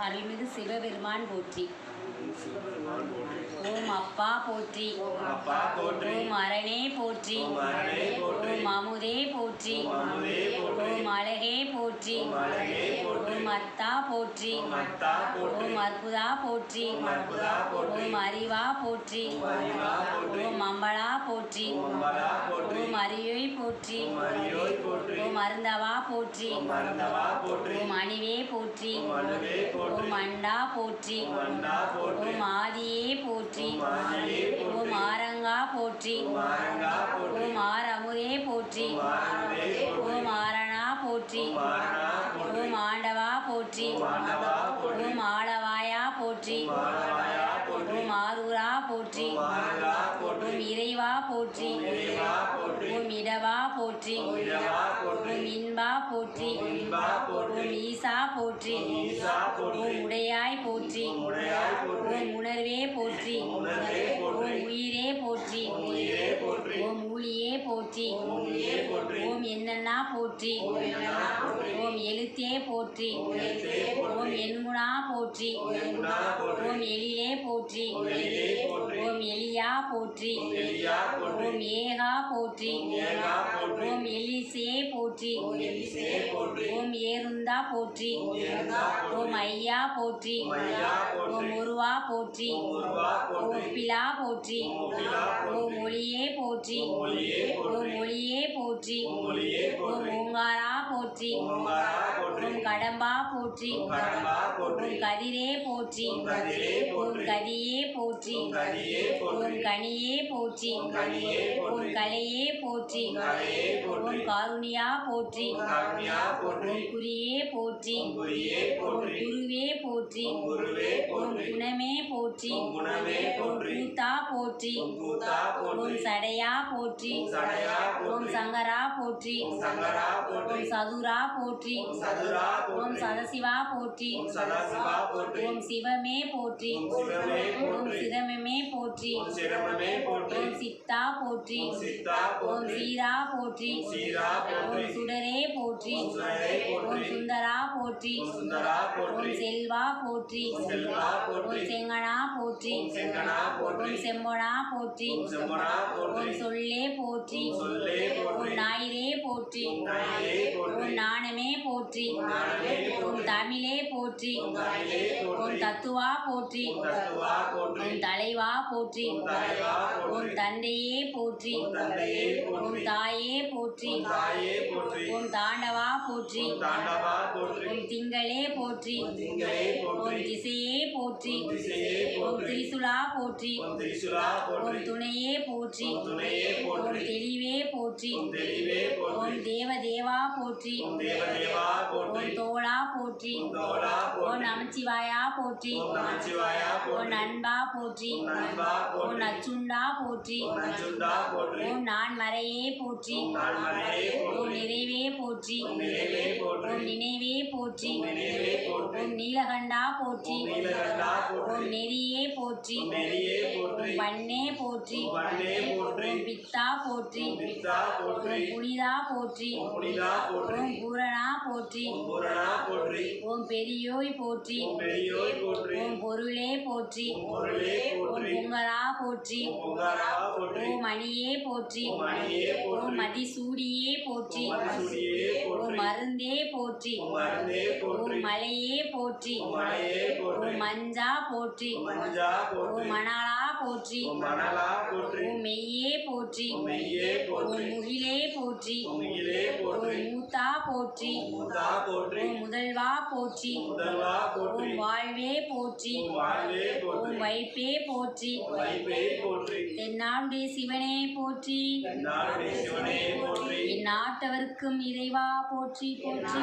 அருள்மிகு சிவபெருமான் போற்றி. ஓம் அப்பா போற்றி. ஓம் அரணே போற்றி. ஓம் அமுதே போற்றி. ஓம் அழகே போற்றி. ஓம் அத்தா போற்றி. ஓம் அற்புதா போற்றி. ஓம் அறிவா போற்றி. ஓம் அம்பலா போற்றி. ஓம் அரியோய் போற்றி. ஓம் அருந்தவா போற்றி. ஓம் அணிவே போற்றி. ஓம் அண்டா போற்றி. ஓம் ஆதியே போற்றி. ஓம் ஆரங்கா போற்றி. ஓம் ஆரமுதே போற்றி. ஓம் ஆரணா போற்றி. ஓம் ஆண்டவா போற்றி. ஓம் ஆளவாயா போற்றி. ஓம் ஆரூரா போற்றி. ஓம் இறைவா போற்றி. ஓம் இடவா போற்றி. ஓம் இன்பா போற்றி. ஓம் ஈசா போற்றி. ஓம் உடையாய் போற்றி. ஓம் உணர்வே போற்றி. ஓம் உயிரே போற்றி. ஓம் ஊழியே போற்றி. ஓம் என்னன்னா போற்றி. ஓம் எழுத்தே போற்றி. ஓம் எண்குணா போற்றி. ஓம் எழிலே போற்றி. ஓம் எலியா போற்றி. ஓம் ஏகா போற்றி. ஓம் எலிசே போற்றி. ஓம் ஏருந்தா போற்றி. ஓம் ஐயா போற்றி. ஓம் ஒருவா போற்றி. ஓம் பிலா போற்றி. ஓம் ஒளியே போற்றி. ஓம் ஒளியே போற்றி. ஓம் ஓங்காரா போற்றி. ஓம் கடம்பா போற்றி. ஓம் கதிரே போற்றி. ஓம் கதியே போற்றி. ஓம் கனியே போற்றி. ஓம் கலையே போற்றி. ஓம் காருணியா போற்றி. ஓம் குறியே போற்றி. ஓம் குருவே போற்றி. ஓம் குணமே போற்றி. ஓம் கூத்தா போற்றி. ஓம் சடையா போற்றி. ஓம் சங்கரா போற்றி. ஓம் சதுரா போற்றி. ஓம் சதசிவா போற்றி. ஓம் சிவமே போற்றி. ஓம் சிரமமே போற்றி. ஓம் சித்தா போற்றி. ஓம் சீரா போற்றி. ஓம் சுடரே போற்றி. ஓம் சுந்தரா போற்றி. ஓம் செல்வா போற்றி. ஓம் செங்கனா போற்றி. ஓம் செம்பொனா போற்றி. ஓம் சொல்லே போற்றி. ஓம் ஞாயிறே போற்றி. ஓம் நாணமே போற்றி. ஓம் தமிழே போற்றி. ஓம் தத்துவா போற்றி. ஓம் தலைவா போற்றி. ஓம் தந்தையே போற்றி. ஓம் தாயே போற்றி. ஓம் தாண்டவா போற்றி. ஓம் திங்களே போற்றி. ஓம் திசையே போற்றி. ஓம் திரிசுலா போற்றி. ஓம் துணையே போற்றி. ஓம் தெளிவே போற்றி. ஓம் தேவதேவா போற்றி. ஓம் தோளா போற்றி. ஓம் நமச்சிவாயா போற்றி. ஓம் நண்பா போற்றி. ஓம் நச்சுண்டா போற்றி. ஓம் நான்மறையே போற்றி. ஓம் நிறைவே போற்றி. ஓம் நினைவே போற்றி. ஓம் நீலகண்டா போற்றி. ஓம் நெறியே போற்றி. ஓம் பண்ணே போற்றி. ஓம் பித்தா போற்றி. ஓம் புனிதா போற்றி. ஓம் பூரணா போற்றி. ஓம் பெரியோய் போற்றி. ஓம் பொருளே போற்றி. ஓம் பொங்கரா போற்றி. ஓம் மணியே போற்றி. ஓம் மதிசூடியே போற்றி. ஓம் மருந்தே போற்றி. ஓம் மலையே போற்றி. ஓம் மஞ்சா போற்றி. ஓம் மணாலா போற்றி. ஓம் மெய்யே போற்றி. ஓம் முகிலே போற்றி. ஓம் மூத்தா போற்றி. ஓம் முதல்வா போற்றி. ஓம் வாழ்வே போற்றி. ஓம் வைப்பே போற்றி. தென்னாடுடைய சிவனே போற்றி. என் நாட்டவர்க்கும் இறைவா போற்றி போற்றி.